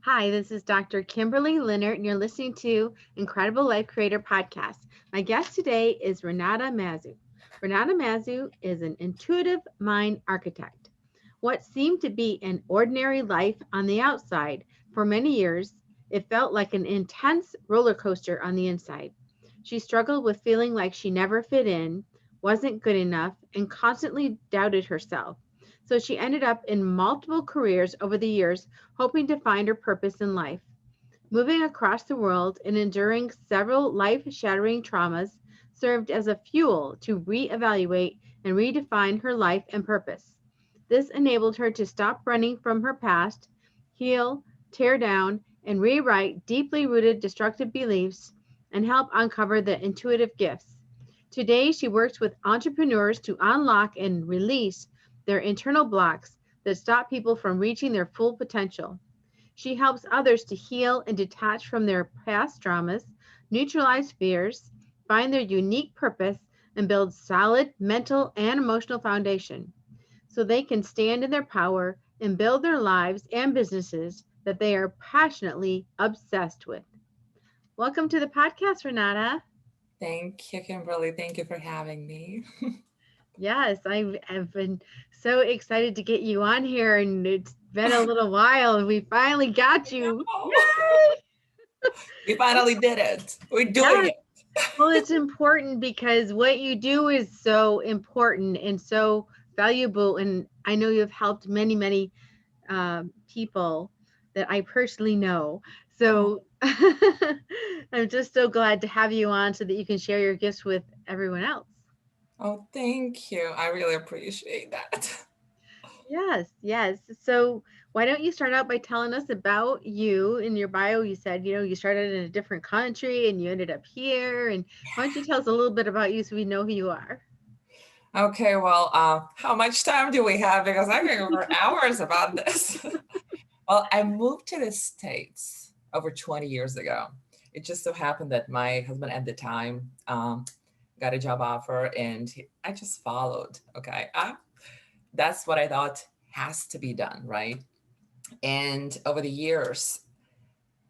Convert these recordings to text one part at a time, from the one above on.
Hi, this is Dr. Kimberley Linert, and you're listening to Incredible Life Creator Podcast. My guest today is Renata Mazu. Renata Mazu is an intuitive mind architect. What seemed to be an ordinary life on the outside for many years, it felt like an intense roller coaster on the inside. She struggled with feeling like she never fit in, wasn't good enough, and constantly doubted herself. So she ended up in multiple careers over the years, hoping to find her purpose in life. Moving across the world and enduring several life shattering traumas served as a fuel to reevaluate and redefine her life and purpose. This enabled her to stop running from her past, heal, tear down, and rewrite deeply rooted destructive beliefs and help uncover the intuitive gifts. Today, she works with entrepreneurs to unlock and release their internal blocks that stop people from reaching their full potential. She helps others to heal and detach from their past traumas, neutralize fears, find their unique purpose, and build solid mental and emotional foundation so they can stand in their power and build their lives and businesses that they are passionately obsessed with. Welcome to the podcast, Renata. Thank you, Kimberly. Thank you for having me. Yes, I've been so excited to get you on here, and it's been a little while, and we finally got you. Oh, Yay! we finally did it. We're doing Yes. it. Well, it's important because what you do is so important and so valuable. And I know you've helped many, many people that I personally know. Oh, So I'm just so glad to have you on so that you can share your gifts with everyone else. oh, thank you. I really appreciate that. Yes, yes. So why don't you start out by telling us about you? In your bio, you said, you started in a different country and you ended up here. And why don't you tell us a little bit about you so we know who you are? Okay, well, how much time do we have? Because I can go for hours about this. Well, I moved to the States over 20 years ago. It just so happened that my husband at the time got a job offer and I just followed. Okay. That's what I thought has to be done, right? And over the years,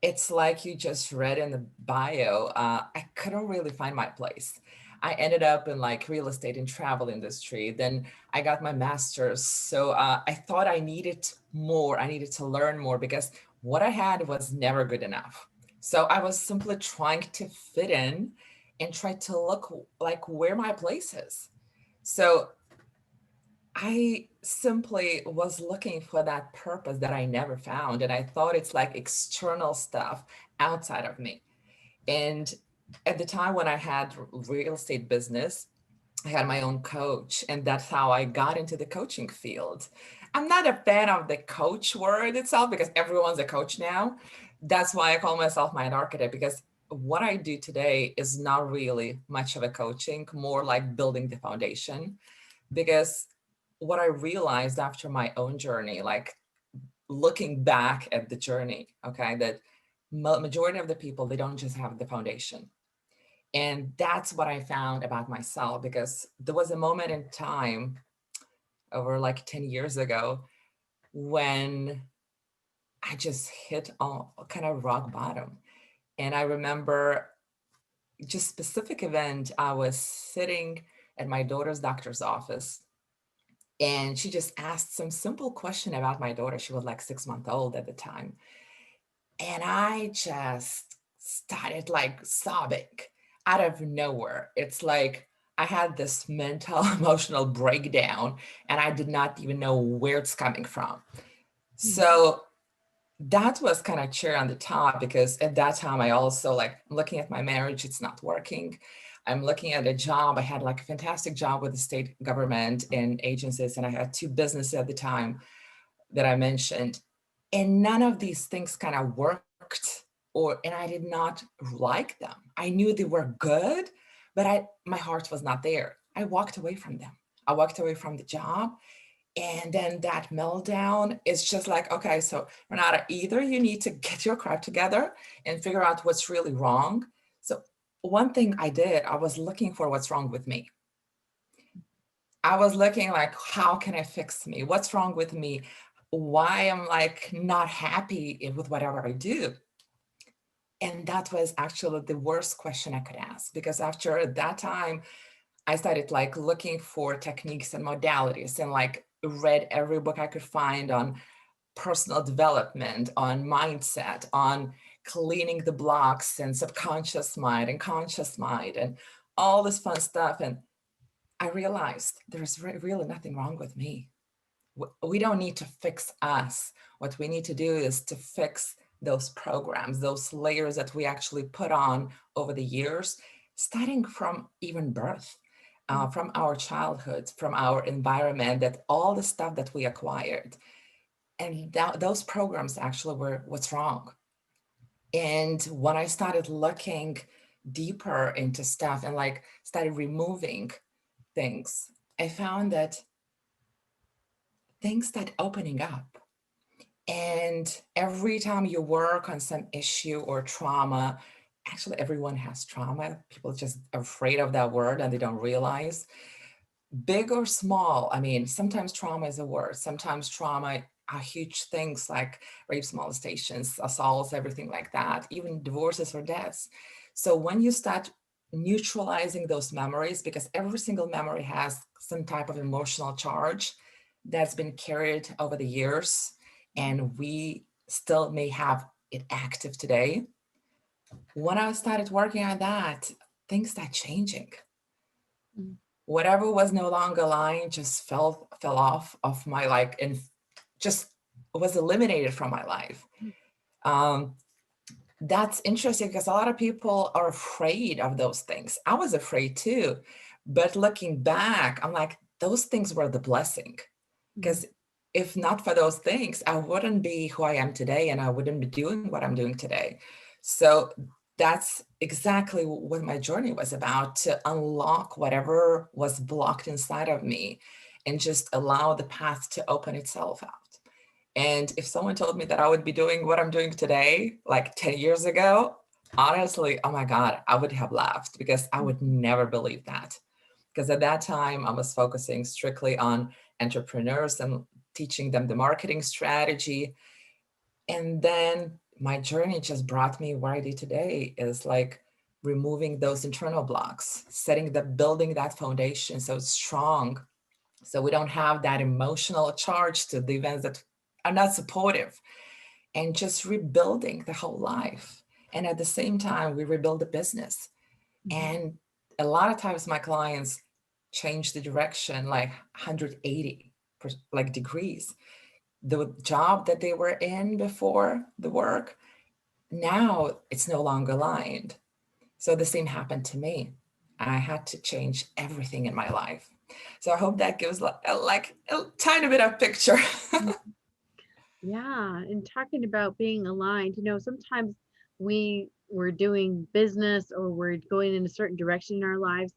it's like you just read in the bio, I couldn't really find my place. I ended up in like real estate and travel industry. Then I got my master's. So I thought I needed more. I needed to learn more because what I had was never good enough. So I was simply trying to fit in and try to look like where my place is. So I simply was looking for that purpose that I never found. And I thought it's like external stuff outside of me. And at the time when I had real estate business, I had my own coach. And that's how I got into the coaching field. I'm not a fan of the coach word itself because everyone's a coach now. That's why I call myself my architect because what I do today is not really much of a coaching, more like building the foundation because what I realized after my own journey, like looking back at the journey, okay, that majority of the people, they don't just have the foundation. And that's what I found about myself because there was a moment in time over like 10 years ago when I just hit on kind of rock bottom. And I remember just specific event, I was sitting at my daughter's doctor's office and she just asked some simple question about my daughter. She was like 6 months old at the time. And I just started like sobbing out of nowhere. It's like I had this mental emotional breakdown and I did not even know where it's coming from. Mhm. So that was kind of cherry on the top because at that time I also like looking at my marriage, it's not working. I'm looking at a job. I had like a fantastic job with the state government and agencies, and I had two businesses at the time that I mentioned. And none of these things kind of worked or and I did not like them. I knew they were good, but my heart was not there. I walked away from them. I walked away from the job and then that meltdown is just like, okay, so Renata, either you need to get your crap together and figure out what's really wrong. So, one thing I did, I was looking for what's wrong with me. I was looking like, how can I fix me? What's wrong with me? why I'm like not happy with whatever I do. And that was actually the worst question I could ask, because after that time, I started like looking for techniques and modalities and like read every book I could find on personal development, on mindset, on cleaning the blocks and subconscious mind and conscious mind and all this fun stuff. And I realized there's really nothing wrong with me. We don't need to fix us. What we need to do is to fix those programs, those layers that we actually put on over the years, starting from even birth, from our childhood, from our environment, that all the stuff that we acquired. And those programs actually were what's wrong. And when I started looking deeper into stuff and like started removing things, I found that things start opening up. And every time you work on some issue or trauma, actually everyone has trauma. People just are afraid of that word and they don't realize, big or small. I mean, sometimes trauma is a word. Sometimes trauma are huge things like rapes, molestations, assaults, everything like that, even divorces or deaths. So when you start neutralizing those memories, because every single memory has some type of emotional charge that's been carried over the years, and we still may have it active today. When I started working on that, things start changing. Whatever was no longer lying just fell off of my like, and just was eliminated from my life. um, that's interesting because a lot of people are afraid of those things. I was afraid too, but looking back, I'm like, those things were the blessing, because if not for those things, I wouldn't be who I am today, and I wouldn't be doing what I'm doing today. So that's exactly what my journey was about, to unlock whatever was blocked inside of me and just allow the path to open itself out. And if someone told me that I would be doing what I'm doing today, like 10 years ago, honestly, oh my God, I would have laughed, because I would never believe that. Because at that time, I was focusing strictly on entrepreneurs and teaching them the marketing strategy. And then my journey just brought me where I do today, is like removing those internal blocks, building that foundation so it's strong, so we don't have that emotional charge to the events that are not supportive, and just rebuilding the whole life. And at the same time, we rebuild the business. And a lot of times my clients change the direction like 180 like degrees. The job that they were in before the work, now it's no longer aligned. So the same happened to me. I had to change everything in my life. So I hope that gives like a tiny bit of picture. Yeah, and talking about being aligned, sometimes we're doing business or we're going in a certain direction in our lives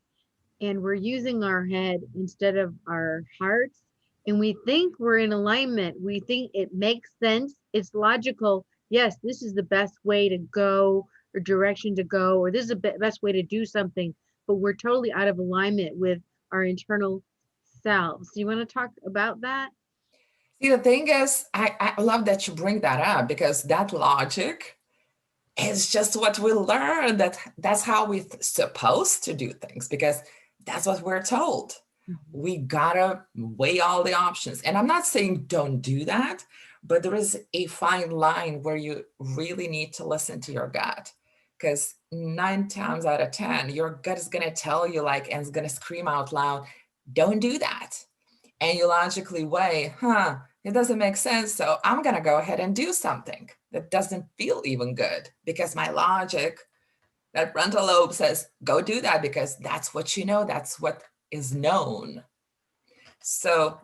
and we're using our head instead of our hearts, and we think we're in alignment. We think it makes sense. It's logical. Yes, this is the best way to go or direction to go, or this is the best way to do something, but we're totally out of alignment with our internal selves. Do you want to talk about that? See, the thing is, I love that you bring that up, because that logic is just what we learn, that's how we're supposed to do things, because that's what we're told. We gotta weigh all the options. And I'm not saying don't do that, but there is a fine line where you really need to listen to your gut. Because 9 times out of 10, your gut is gonna tell you, like, and it's gonna scream out loud, don't do that. And you logically weigh, it doesn't make sense. So I'm going to go ahead and do something that doesn't feel even good, because my logic, that frontal lobe says, go do that because that's what you know, that's what is known. So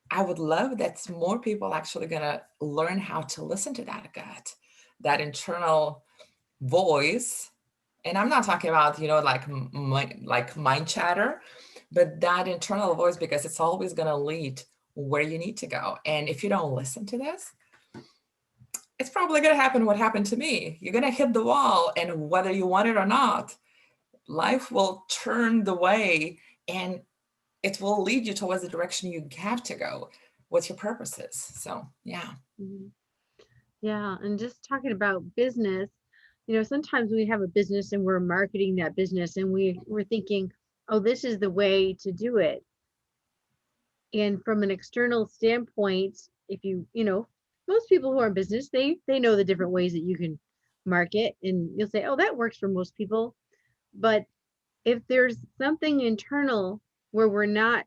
I would love that more people actually going to learn how to listen to that gut, that internal voice. And I'm not talking about, like mind chatter, but that internal voice, because it's always going to lead where you need to go. And if you don't listen to this, it's probably going to happen what happened to me. You're going to hit the wall, and whether you want it or not, life will turn the way, and it will lead you towards the direction you have to go. what your purpose is. So yeah. Mhm. Yeah, and just talking about business, sometimes we have a business and we're marketing that business and we're thinking, oh, this is the way to do it. And from an external standpoint, if most people who are in business, they know the different ways that you can market, and you'll say, oh, that works for most people. But if there's something internal where we're not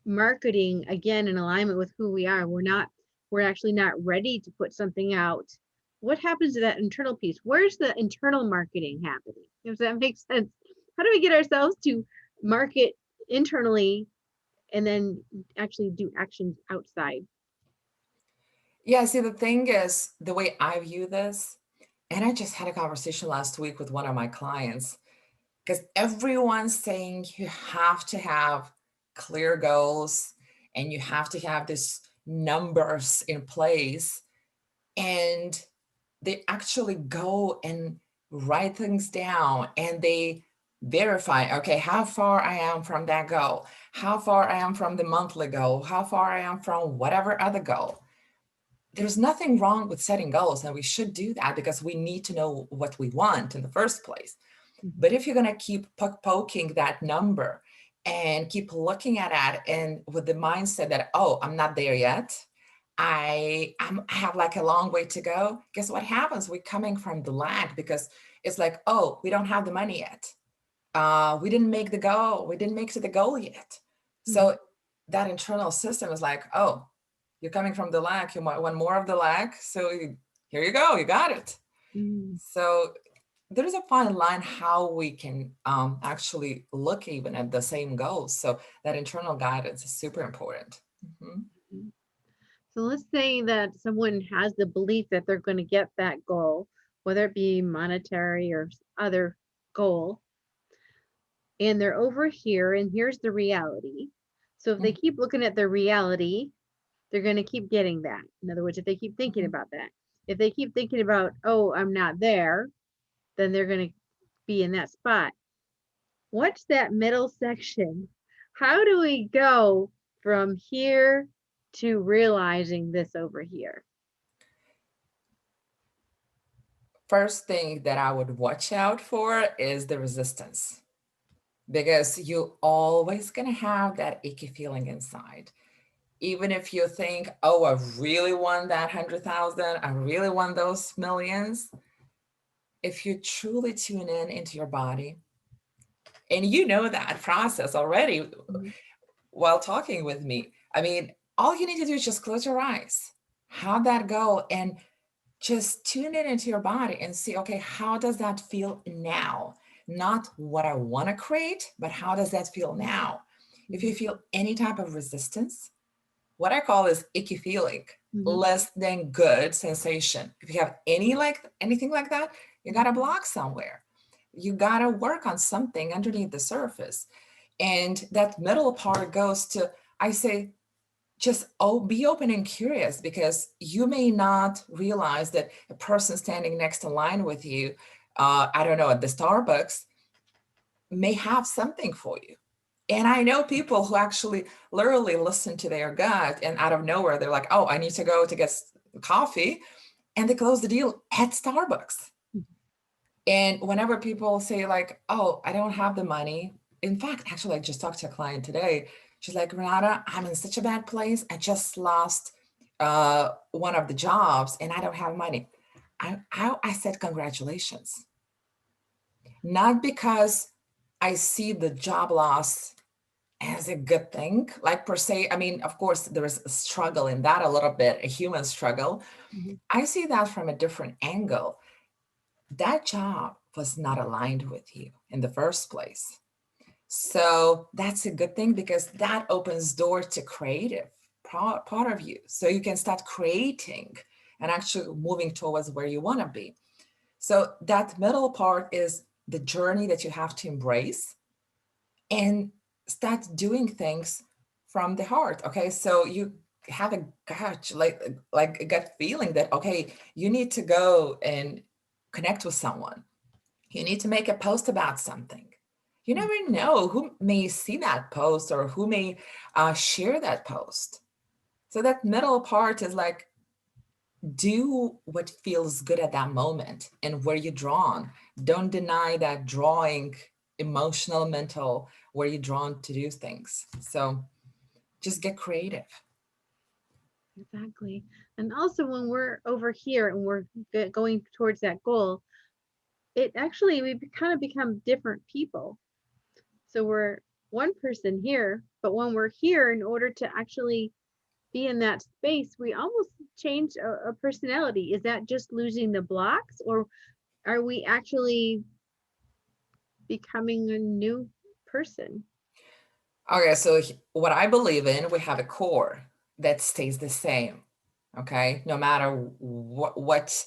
marketing again in alignment with who we are, we're actually not ready to put something out. What happens to that internal piece? Where's the internal marketing happening? If that makes sense. How do we get ourselves to market internally and then actually do actions outside? Yeah, see, the thing is, the way I view this, and I just had a conversation last week with one of my clients, because everyone's saying you have to have clear goals and you have to have this numbers in place. And they actually go and write things down and they verify, okay, how far I am from that goal, how far I am from the monthly goal, how far I am from whatever other goal. There's nothing wrong with setting goals, and we should do that because we need to know what we want in the first place. Mhm. But if you're going to keep poking that number and keep looking at it and with the mindset that, oh, I'm not there yet, I have like a long way to go, guess what happens? We're coming from the lag because it's like, oh, we don't have the money yet. We didn't make the goal. We didn't make it to the goal yet. Mhm. So that internal system is like, oh, you're coming from the lag. You want more of the lag. So here you go. You got it. Mhm. So there's a fine line how we can actually look even at the same goals. So that internal guidance is super important. Mhm. Mhm. So let's say that someone has the belief that they're going to get that goal, whether it be monetary or other goal, and they're over here, and here's the reality. So if they Mhm. keep looking at the reality, they're going to keep getting that. In other words, if they keep thinking Mhm. about that, if they keep thinking about, oh, I'm not there, then they're going to be in that spot. What's that middle section? How do we go from here to realizing this over here? First thing that I would watch out for is the resistance because you always gonna have that icky feeling inside. Even if you think, oh, I really want that 100,000, I really want those millions. If you truly tune in into your body, and you know that process already Mhm. while talking with me, I mean, all you need to do is just close your eyes, have that go, and just tune it into your body and see, okay, how does that feel now? Not what I want to create, but how does that feel now? If you Mhm. feel any type of resistance, what I call is icky feeling, Mhm. less than good sensation. If you have anything like that, you got Mhm. to block somewhere. You got to work on something underneath the surface. And that middle part goes to, I say, just be open and curious because you may not realize that a person standing next in line with you, I don't know, at the Starbucks may have something for you. And I know people who actually literally listen to their gut and out of nowhere, they're like, oh, I need to go to get coffee. And they close the deal at Starbucks. And whenever people say, like, oh, I don't have the money. In fact, actually, I just talked to a client today. She's like, Renata, I'm in such a bad place. I just lost one of the jobs and I don't have money. I said, congratulations. Not because I see the job loss as a good thing, like per se. I mean, of course, there is a struggle in that a little bit, a human struggle. Mhm. I see that from a different angle. That job was not aligned with you in the first place. So that's a good thing because that opens door to creative part of you. So you can start creating and actually moving towards where you want to be. So that middle part is the journey that you have to embrace and start doing things from the heart. Okay, so you have a gut, like a gut feeling that okay, you need to go and connect with someone. You need to make a post about something. You Mhm. never know who may see that post or who may share that post. So that middle part is like, do what feels good at that moment and where you're drawn. Don't deny that drawing, emotional, mental, where you're drawn to do things. So just get creative. Exactly. And also when we're over here and we're going towards that goal, it actually, we kind of become different people. So we're one person here, but when we're here, in order to actually be in that space, we almost change a personality. Is that just losing the blocks, or are we actually becoming a new person? Okay, so what I believe in, we have a core that stays the same. Okay, no matter what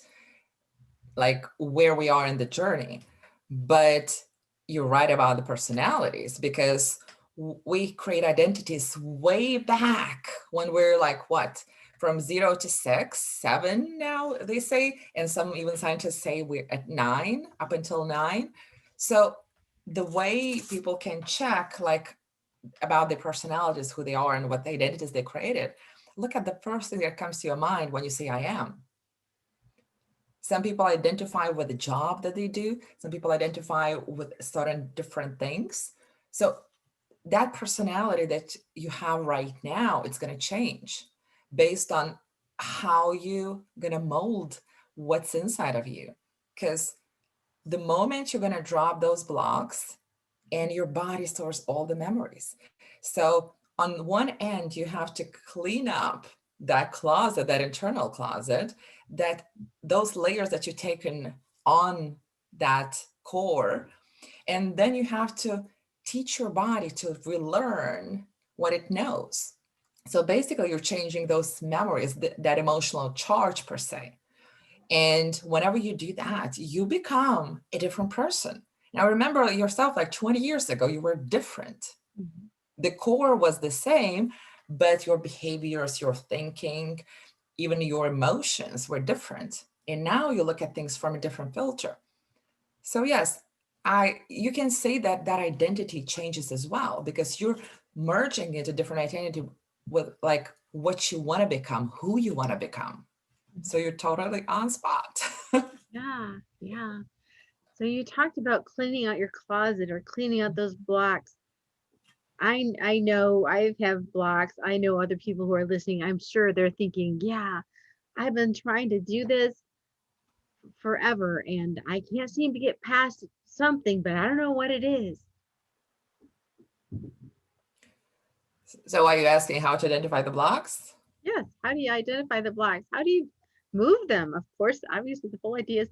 like where we are in the journey. But you're right about the personalities, because we create identities way back when we're like what, from 0 to 6, 7 now they say, and some even scientists say we're at 9, up until 9. So the way people can check like about their personalities, who they are and what the identities they created, look at the first thing that comes to your mind when you say I am. Some people identify with the job that they do. Some people identify with certain different things. So that personality that you have right now, it's going to change based on how you going to mold what's inside of you. Because the moment you're going to drop those blocks, and your body stores all the memories. So on one end, you have to clean up that closet, that internal closet, that those layers that you've taken on that core. And then you have to teach your body to relearn what it knows. So basically, you're changing those memories, that emotional charge per se. And whenever you do that, you become a different person. Now, remember yourself like 20 years ago, you were different. Mhm. The core was the same, but your behaviors, your thinking, even your emotions were different. And now you look at things from a different filter. So yes, you can say that that identity changes as well, because you're merging into different identity with like what you want to become, who you want to become. So you're totally on spot. Yeah, yeah. So you talked about cleaning out your closet or cleaning out those blocks. I know I have blocks. I know other people who are listening. I'm sure they're thinking, yeah, I've been trying to do this forever and I can't seem to get past something, but I don't know what it is. So are you asking how to identify the blocks? Yes. How do you identify the blocks? How do you move them? Of course, obviously the whole idea is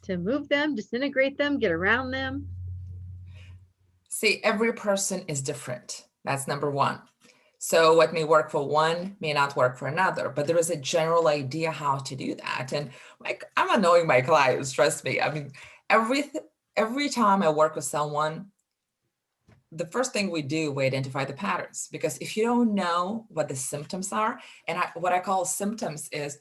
to move them, disintegrate them, get around them. See, every person is different. That's number one. So what may work for one may not work for another, but there is a general idea how to do that. And like, I'm annoying my clients, trust me. I mean, every every time I work with someone, the first thing we do, we identify the patterns, because if you don't know what the symptoms are, and what I call symptoms is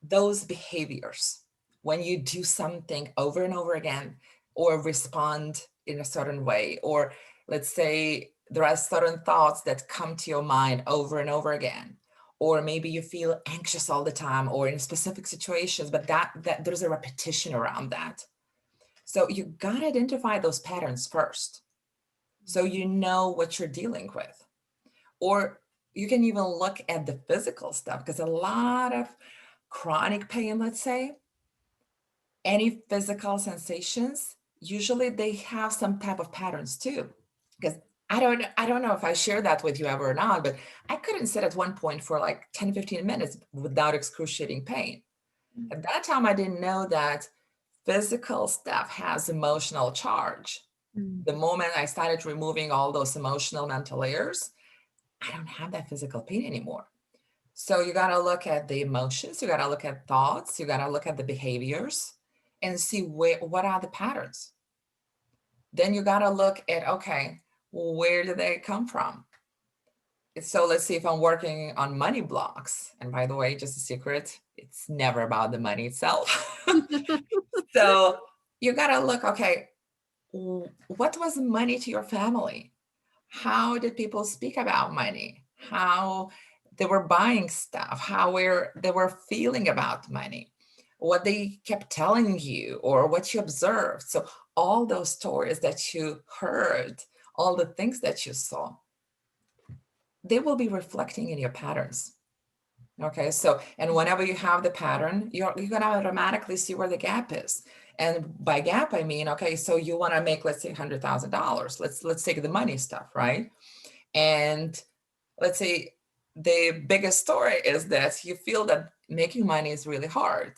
those behaviors when you do something over and over again, or respond in a certain way, or let's say there are certain thoughts that come to your mind over and over again, or maybe you feel anxious all the time or in specific situations, but that there's a repetition around that. So you got to identify those patterns first, so you know what you're dealing with. Or you can even look at the physical stuff, because a lot of chronic pain, let's say, any physical sensations, usually they have some type of patterns too. Because I don't know if I shared that with you ever or not, but I couldn't sit at one point for like 10, 15 minutes without excruciating pain. At that time, I didn't know that physical stuff has emotional charge. Mm. The moment I started removing all those emotional mental layers, I don't have that physical pain anymore. So you got to look at the emotions, you got to look at thoughts, you got to look at the behaviors and see what are the patterns. Then you got to look at, okay, where do they come from? So let's see if I'm working on money blocks. And by the way, just a secret, it's never about the money itself. So you got to look, okay, what was money to your family? How did people speak about money? How they were buying stuff, they were feeling about money, what they kept telling you, or what you observed. So all those stories that you heard, all the things that you saw, they will be reflecting in your patterns. Okay, so, and whenever you have the pattern, you're gonna automatically see where the gap is. And by gap, I mean, okay, so you want to make, let's say, $100,000. Let's take the money stuff, right? And let's say the biggest story is that you feel that making money is really hard,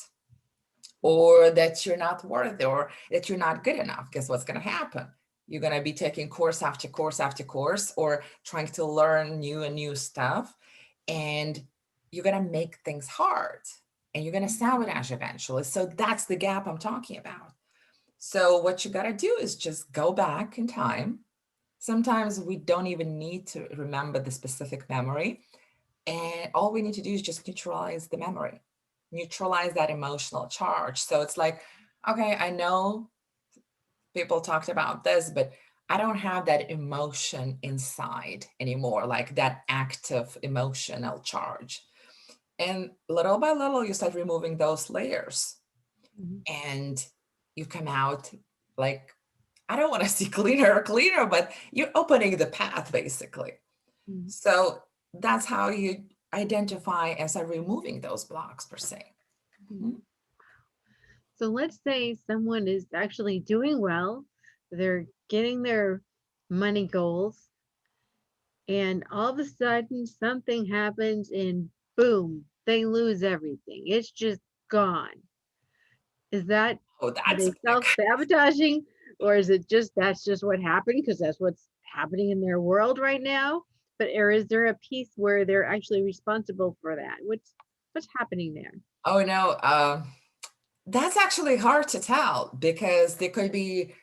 or that you're not worthy, or that you're not good enough. Guess what's going to happen? You're going to be taking course after course after course, or trying to learn new and new stuff, and you're going to make things hard, and you're going to sabotage eventually. So that's the gap I'm talking about. So what you got to do is just go back in time. Sometimes we don't even need to remember the specific memory. And all we need to do is just neutralize the memory, neutralize that emotional charge. So it's like, okay, I know people talked about this, but I don't have that emotion inside anymore, like that active emotional charge. And little by little, you start removing those layers, Mm-hmm. and you come out like, I don't want to see cleaner, but you're opening the path basically. Mm-hmm. So that's how you identify as a removing those blocks per se. Mhm. So let's say someone is actually doing well, they're getting their money goals, and all of a sudden something happens and boom, they lose everything. It's just gone. Is that, Oh, are that's they big. self-sabotaging, or is it just that's just what happened because that's what's happening in their world right now? But or is there a piece where they're actually responsible for that? What's happening there? Oh no, that's actually hard to tell because there could be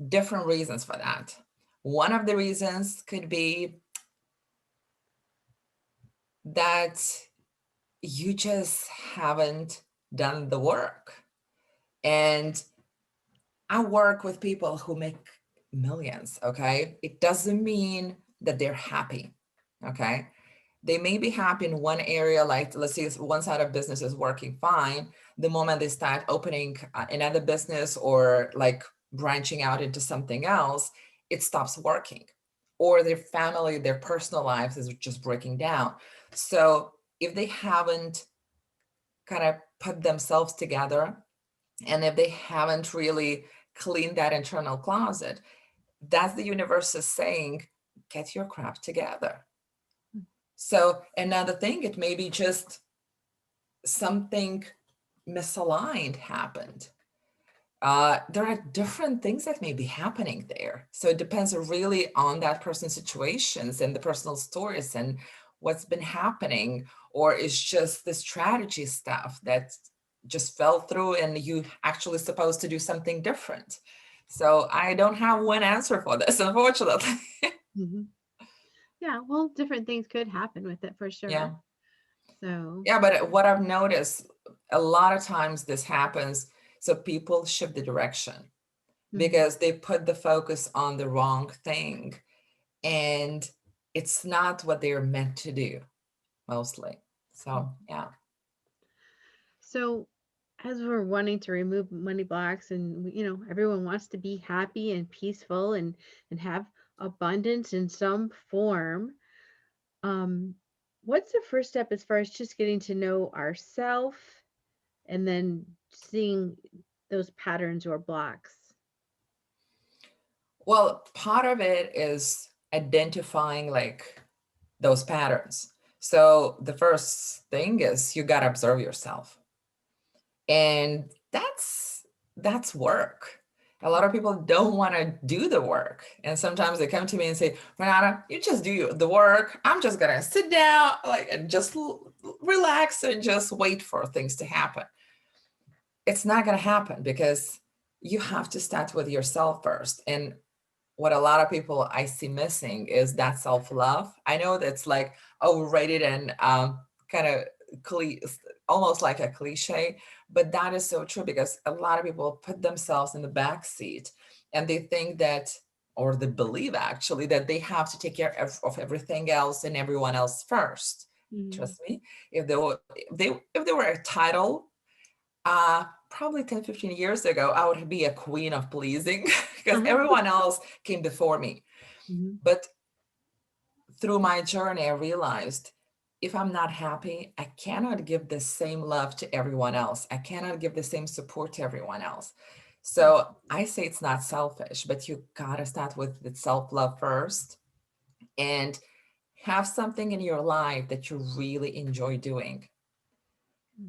different reasons for that. One of the reasons could be that you just haven't done the work. And I work with people who make millions, okay? It doesn't mean that they're happy, okay? They may be happy in one area, like let's say one side of business is working fine. The moment they start opening another business or like branching out into something else, it stops working. Or their family, their personal lives is just breaking down. So if they haven't kind of put themselves together, and if they haven't really cleaned that internal closet, that's the universe is saying, get your crap together. So another thing, it may be just something misaligned happened. There are different things that may be happening there. So it depends really on that person's situations and the personal stories and what's been happening, or it's just the strategy stuff that just fell through and you actually supposed to do something different. So I don't have one answer for this, unfortunately. Mm-hmm. Yeah, well, different things could happen with it for sure. Yeah. So, Yeah, but what I've noticed, a lot of times this happens, so people shift the direction mhm. because they put the focus on the wrong thing, and it's not what they're meant to do mostly. So, yeah. So as we're wanting to remove money blocks, and everyone wants to be happy and peaceful and have abundance in some form, um what's the first step as far as just getting to know ourself and then seeing those patterns or blocks? Well, part of it is identifying like those patterns. So the first thing is you got to observe yourself. And that's work. A lot of people don't want to do the work, and sometimes they come to me and say, Renata, you just do the work, I'm just gonna sit down like and just relax and just wait for things to happen. It's not gonna happen because you have to start with yourself first. And what a lot of people I see missing is that self-love. I know that's like overrated and kind of almost like a cliche, but that is so true because a lot of people put themselves in the back seat and they think that, or they believe actually that they have to take care of everything else and everyone else first. Mm. Trust me. If they were a title, probably 10, 15 years ago, I would be a queen of pleasing because everyone else came before me. Mhm. But through my journey, I realized if I'm not happy, I cannot give the same love to everyone else. I cannot give the same support to everyone else. So I say it's not selfish, but you gotta start with the self-love first and have something in your life that you really enjoy doing.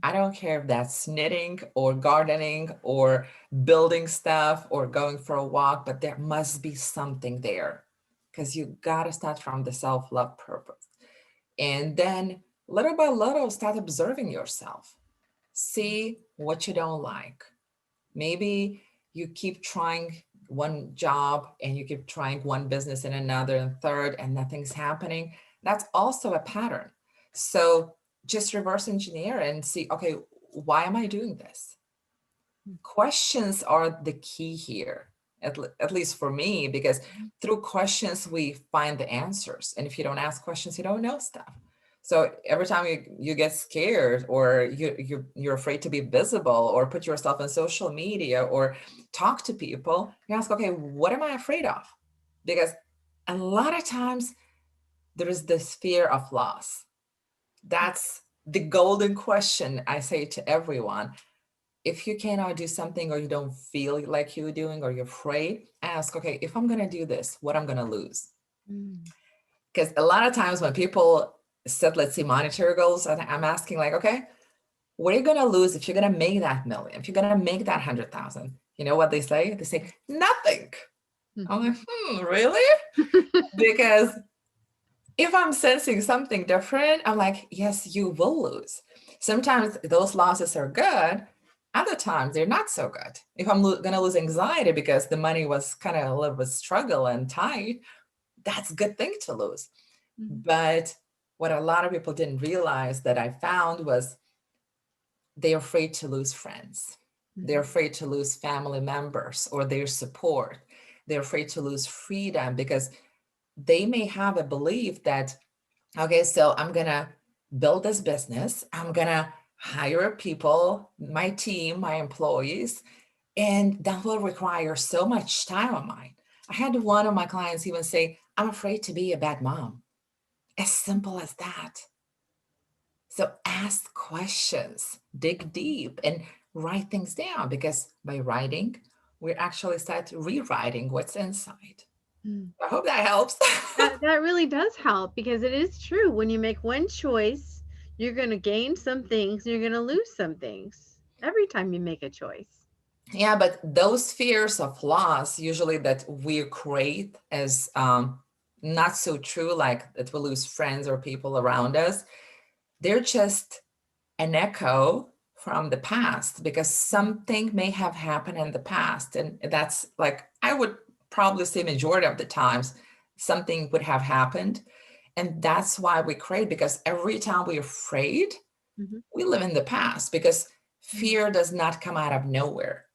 I don't care if that's knitting or gardening or building stuff or going for a walk, but there must be something there because you got to start from the self love purpose. And then little by little, start observing yourself. See what you don't like. Maybe you keep trying one job and you keep trying one business and another and third, and nothing's happening. That's also a pattern. So just reverse engineer and see, okay, why am I doing this? Questions are the key here, at least for me, because through questions, we find the answers. And if you don't ask questions, you don't know stuff. So every time you get scared or you're afraid to be visible or put yourself on social media or talk to people, you ask, okay, what am I afraid of? Because a lot of times there is this fear of loss. That's the golden question I say to everyone. If you cannot do something or you don't feel like you're doing or you're afraid, ask, okay, if I'm going to do this, what I'm going to lose? Mm. Because a lot of times when people set, let's say, monetary goals, and I'm asking like, okay, what are you going to lose if you're going to make that million, if you're going to make that 100,000? You know what they say? They say, nothing. I'm like, really? Because if I'm sensing something different, I'm like, yes, you will lose. Sometimes those losses are good. Other times they're not so good. If I'm going to lose anxiety because the money was kind of a little bit struggle and tight, that's a good thing to lose. But what a lot of people didn't realize that I found was they're afraid to lose friends. They're afraid to lose family members or their support. They're afraid to lose freedom because they may have a belief that, okay, so I'm going to build this business. I'm going to hire people, my team, my employees, and that will require so much time of mine. I had one of my clients even say, I'm afraid to be a bad mom. As simple as that. So ask questions, dig deep, and write things down because by writing, we actually start rewriting what's inside. Mm. I hope that helps. That really does help because it is true. When you make one choice, you're going to gain some things, you're going to lose some things every time you make a choice. Yeah, but those fears of loss, usually that we create as not so true, like that we lose friends or people around us, they're just an echo from the past because something may have happened in the past. And that's like, I would probably say majority of the times, something would have happened. And that's why we create, because every time we're afraid, Mhm. we live in the past because fear does not come out of nowhere.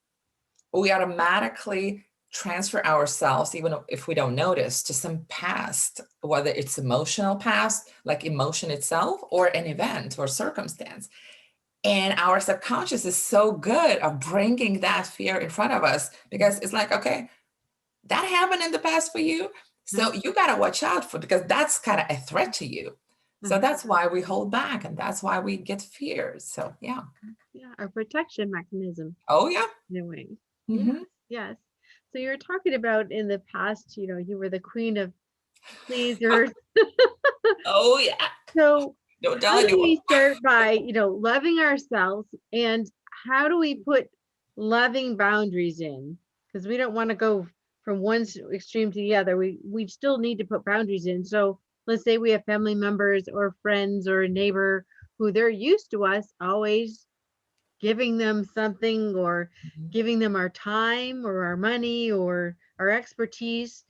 We automatically transfer ourselves, even if we don't notice, to some past, whether it's emotional past, like emotion itself, or an event or circumstance. And our subconscious is so good at bringing that fear in front of us because it's like, okay, that happened in the past for you. So you got to watch out for, because that's kind of a threat to you. So that's why we hold back and that's why we get fears. So yeah. Yeah, our protection mechanism Oh yeah. in a way. Yes, Mm-hmm. yes. So you were talking about in the past, you were the queen of pleasers. Oh yeah. So Don't tell how do anyone. we start by, loving ourselves, and how do we put loving boundaries in? Because we don't want to go from one extreme to the other. We still need to put boundaries in. So let's say we have family members or friends or a neighbor who they're used to us always giving them something or giving them our time or our money or our expertise.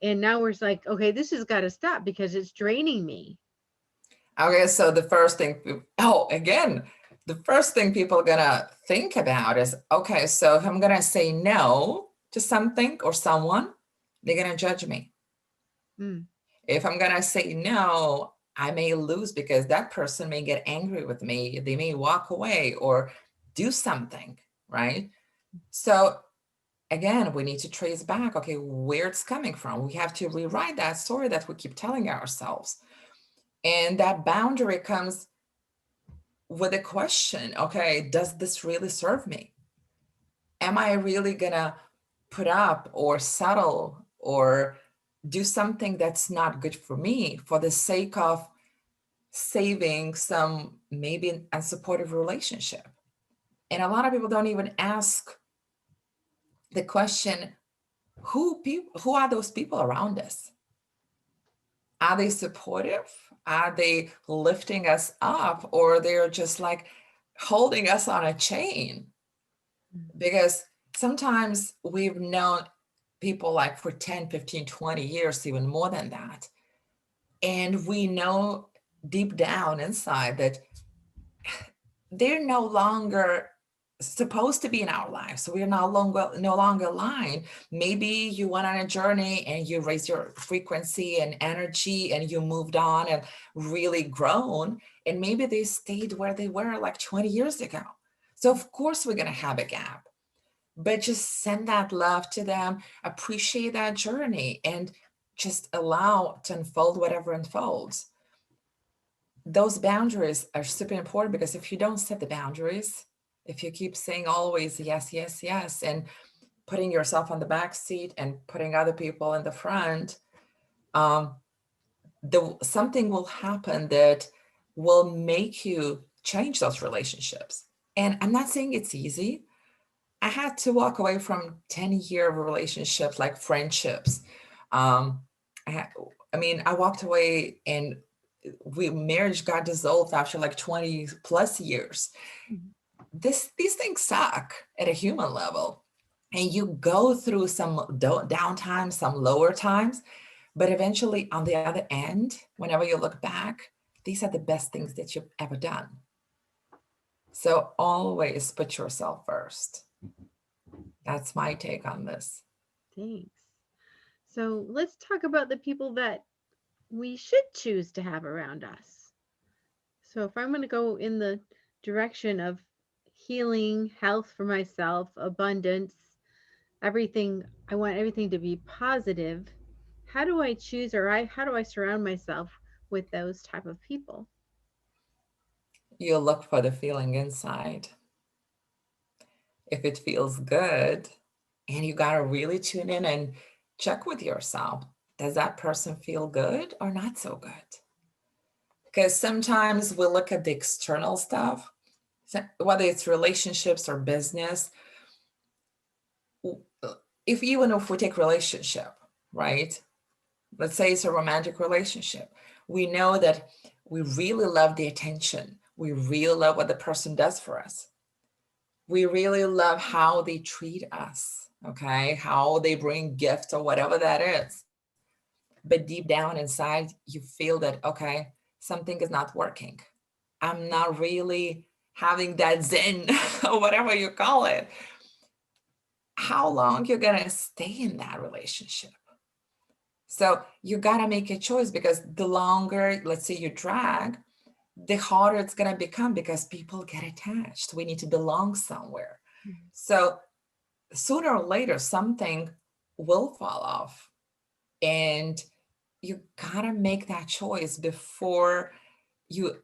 And now we're like, okay, this has got to stop because it's draining me. Okay, so the first thing, oh, again, the first thing people are gonna think about is, okay, so if I'm gonna say no to something or someone, they're gonna judge me. Mm. If I'm gonna say no, I may lose because that person may get angry with me. They may walk away or do something, right? So again, we need to trace back, okay, where it's coming from. We have to rewrite that story that we keep telling ourselves. And that boundary comes with a question, okay, does this really serve me? Am I really gonna put up or settle or do something that's not good for me for the sake of saving some maybe unsupportive relationship? And a lot of people don't even ask the question, who are those people around us? Are they supportive? Are they lifting us up, or they're just like holding us on a chain? Because sometimes we've known people like for 10, 15, 20 years, even more than that. And we know deep down inside that they're no longer supposed to be in our lives. So we're no longer aligned. Maybe you went on a journey and you raised your frequency and energy and you moved on and really grown. And maybe they stayed where they were like 20 years ago. So of course we're gonna have a gap. But just send that love to them, appreciate that journey, and just allow to unfold whatever unfolds. Those boundaries are super important because if you don't set the boundaries, if you keep saying always yes, yes, yes, and putting yourself on the back seat and putting other people in the front, um, something will happen that will make you change those relationships. And I'm not saying it's easy. I had to walk away from 10-year relationships, like friendships. Um, I walked away and marriage got dissolved after like 20 plus years. These things suck at a human level. And you go through some downtime, some lower times, but eventually on the other end, whenever you look back, these are the best things that you've ever done. So always put yourself first. That's my take on this. Thanks. So let's talk about the people that we should choose to have around us. So if I'm going to go in the direction of healing, health for myself, abundance, everything, I want everything to be positive. How do I choose, how do I surround myself with those type of people? You look for the feeling inside. If it feels good, and you got to really tune in and check with yourself, does that person feel good or not so good? Because sometimes we look at the external stuff, whether it's relationships or business. Even if we take relationship, right? Let's say it's a romantic relationship. We know that we really love the attention. We really love what the person does for us. We really love how they treat us, okay? How they bring gifts or whatever that is. But deep down inside, you feel that, okay, something is not working. I'm not really having that zen or whatever you call it. How long you're gonna stay in that relationship? So you gotta make a choice, because the longer, let's say, you drag, the harder it's gonna become, because people get attached. We need to belong somewhere. So sooner or later, something will fall off. And you gotta make that choice before you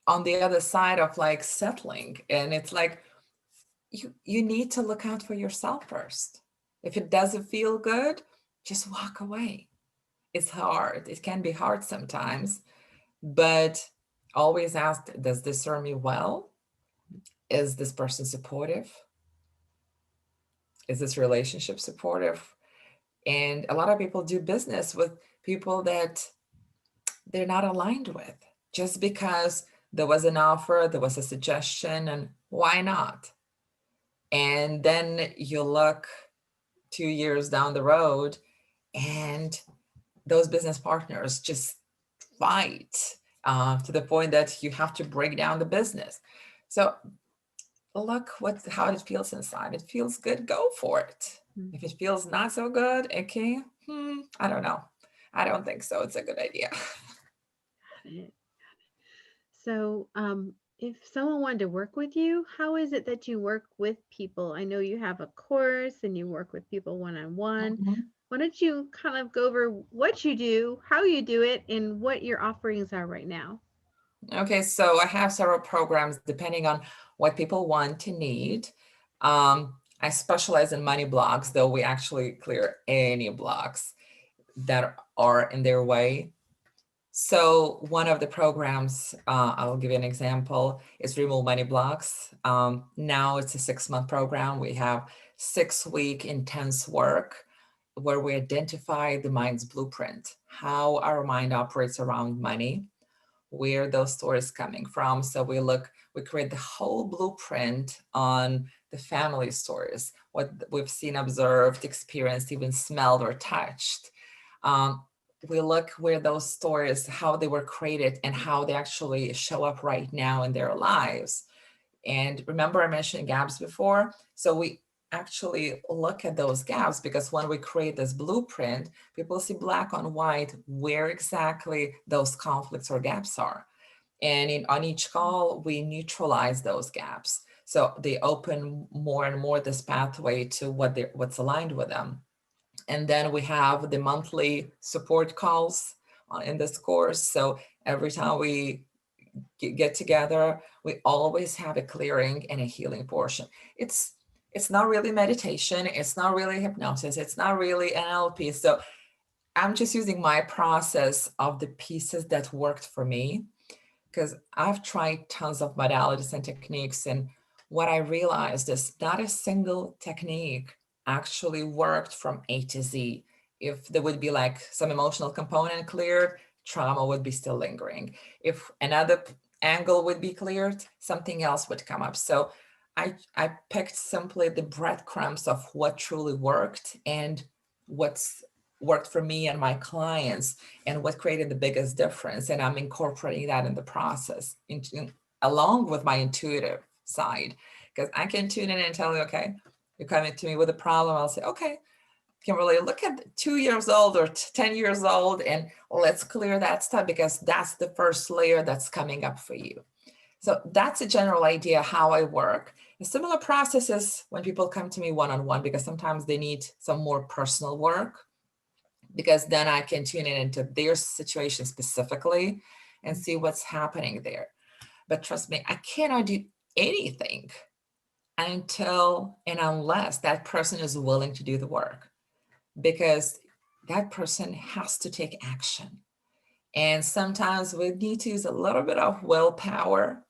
on the other side of like settling. And it's like you need to look out for yourself first. If it doesn't feel good, just walk away. It's hard. It can be hard sometimes, but always ask, does this serve me well? Is this person supportive? Is this relationship supportive? And a lot of people do business with people that they're not aligned with, just because there was an offer, there was a suggestion, and why not? And then you look 2 years down the road, and those business partners just fight to the point that you have to break down the business. So look how it feels inside. It feels good, go for it. If it feels not so good, okay, I don't know. I don't think so. It's a good idea. it. So, if someone wanted to work with you, how is it that you work with people? I know you have a course and you work with people one on one. Mhm. Why don't you kind of go over what you do, how you do it, and what your offerings are right now? Okay, so I have several programs depending on what people want to need. I specialize in money blocks, though we actually clear any blocks that are in their way. So one of the programs, I'll give you an example, is Remove Money Blocks. Now it's a 6-month program. We have 6-week intense work where we identify the mind's blueprint, how our mind operates around money, where those stories coming from. So we create the whole blueprint on the family stories, what we've seen, observed, experienced, even smelled or touched. Um, we look where those stories, how they were created and how they actually show up right now in their lives. And remember, I mentioned gaps before. So we actually look at those gaps because when we create this blueprint, people see black on white where exactly those conflicts or gaps are. And on each call, we neutralize those gaps. So they open more and more this pathway to what's aligned with them. And then we have the monthly support calls in this course. So every time we get together, we always have a clearing and a healing portion. It's not really meditation, it's not really hypnosis, it's not really NLP. So I'm just using my process of the pieces that worked for me because I've tried tons of modalities and techniques. And what I realized is not a single technique actually worked from A to Z. If there would be like some emotional component cleared, trauma would be still lingering. If another angle would be cleared, something else would come up. So I picked simply the breadcrumbs of what truly worked and what's worked for me and my clients and what created the biggest difference. And I'm incorporating that in the process along with my intuitive side, because I can tune in and tell you, okay, you're coming to me with a problem. I'll say, okay, Kimberly, look at 2 years old or 10 years old and let's clear that stuff because that's the first layer that's coming up for you. So that's a general idea how I work. A similar process is when people come to me one-on-one because sometimes they need some more personal work, because then I can tune in into their situation specifically and see what's happening there. But trust me, I cannot do anything until and unless that person is willing to do the work, because that person has to take action. And sometimes we need to use a little bit of willpower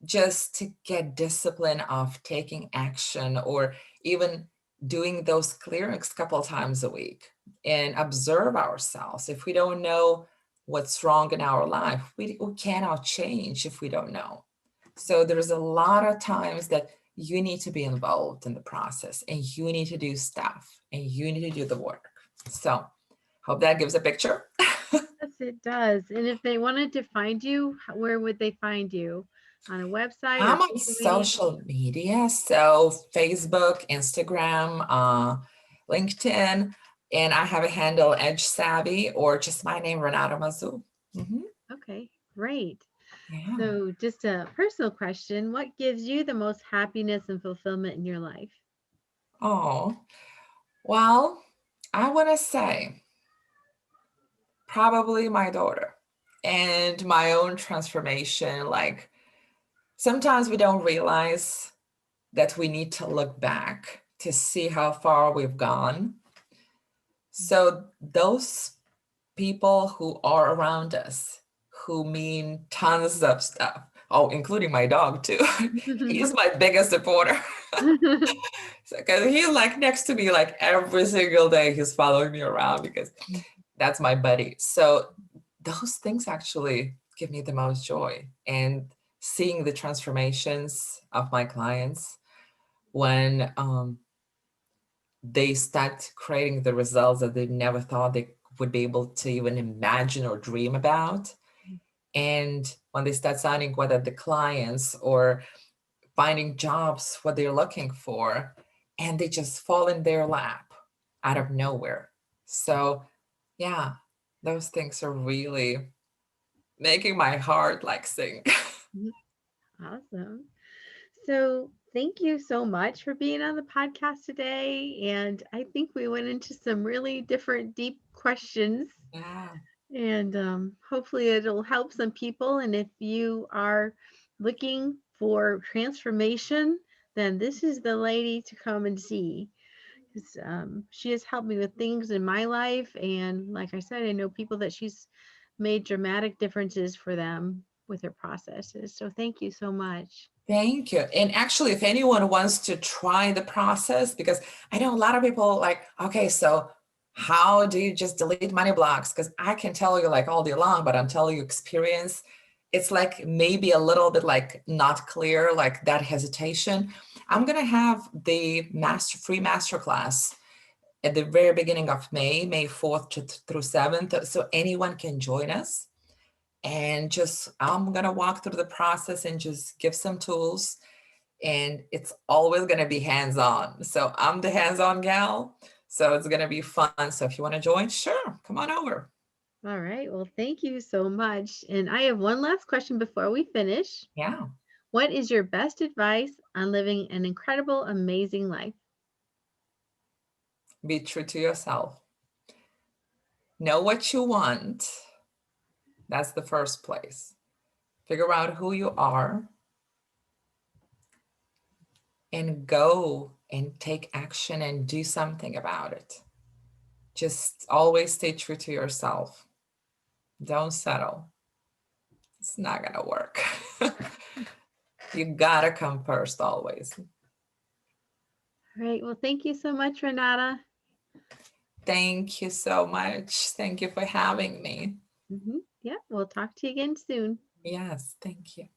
just to get discipline of taking action, or even doing those clearings a couple of times a week and observe ourselves. If we don't know what's wrong in our life, we cannot change if we don't know. So there's a lot of times that you need to be involved in the process and you need to do stuff and you need to do the work. So hope that gives a picture. Yes, it does. And if they wanted to find you, where would they find you? On a website or I'm on social media? social media, so Facebook, Instagram, LinkedIn, and I have a handle Edge Savvy or just my name, Renata Mazu. Mhm. Okay, great. Yeah. So, just a personal question, what gives you the most happiness and fulfillment in your life? Oh, well, I want to say probably my daughter and my own transformation. Like sometimes we don't realize that we need to look back to see how far we've gone. So those people who are around us who mean tons of stuff. Oh, including my dog too. He's my biggest supporter. Because he's like next to me like every single day. He's following me around because that's my buddy. So those things actually give me the most joy. And seeing the transformations of my clients when they start creating the results that they never thought they would be able to even imagine or dream about. And when they start signing, whether the clients or finding jobs, what they're looking for, and they just fall in their lap out of nowhere. So, yeah, those things are really making my heart like sing. Mhm. Awesome. So, thank you so much for being on the podcast today. And I think we went into some really different, deep questions. Yeah. And hopefully, it'll help some people. And if you are looking for transformation, then this is the lady to come and see. 'Cause, she has helped me with things in my life. And like I said, I know people that she's made dramatic differences for them with her processes. So, thank you so much. Thank you. And actually, if anyone wants to try the process, because I know a lot of people like, okay, so how do you just delete money blocks? Because I can tell you like all day long, but until you experience, it's like maybe a little bit like not clear, like that hesitation. I'm gonna have the free masterclass at the very beginning of May, May 4th through 7th. So anyone can join us. And just I'm gonna walk through the process and just give some tools, and it's always going to be hands-on. So I'm the hands-on gal. So it's going to be fun. So if you want to join, sure, come on over. All right. Well, thank you so much. And I have one last question before we finish. Yeah. What is your best advice on living an incredible, amazing life? Be true to yourself. Know what you want. That's the first place. Figure out who you are and go and take action and do something about it. Just always stay true to yourself. Don't settle. It's not going to work. You got to come first always. All right. Well, thank you so much, Renata. Thank you so much. Thank you for having me. Yeah. We'll talk to you again soon. Yes, thank you.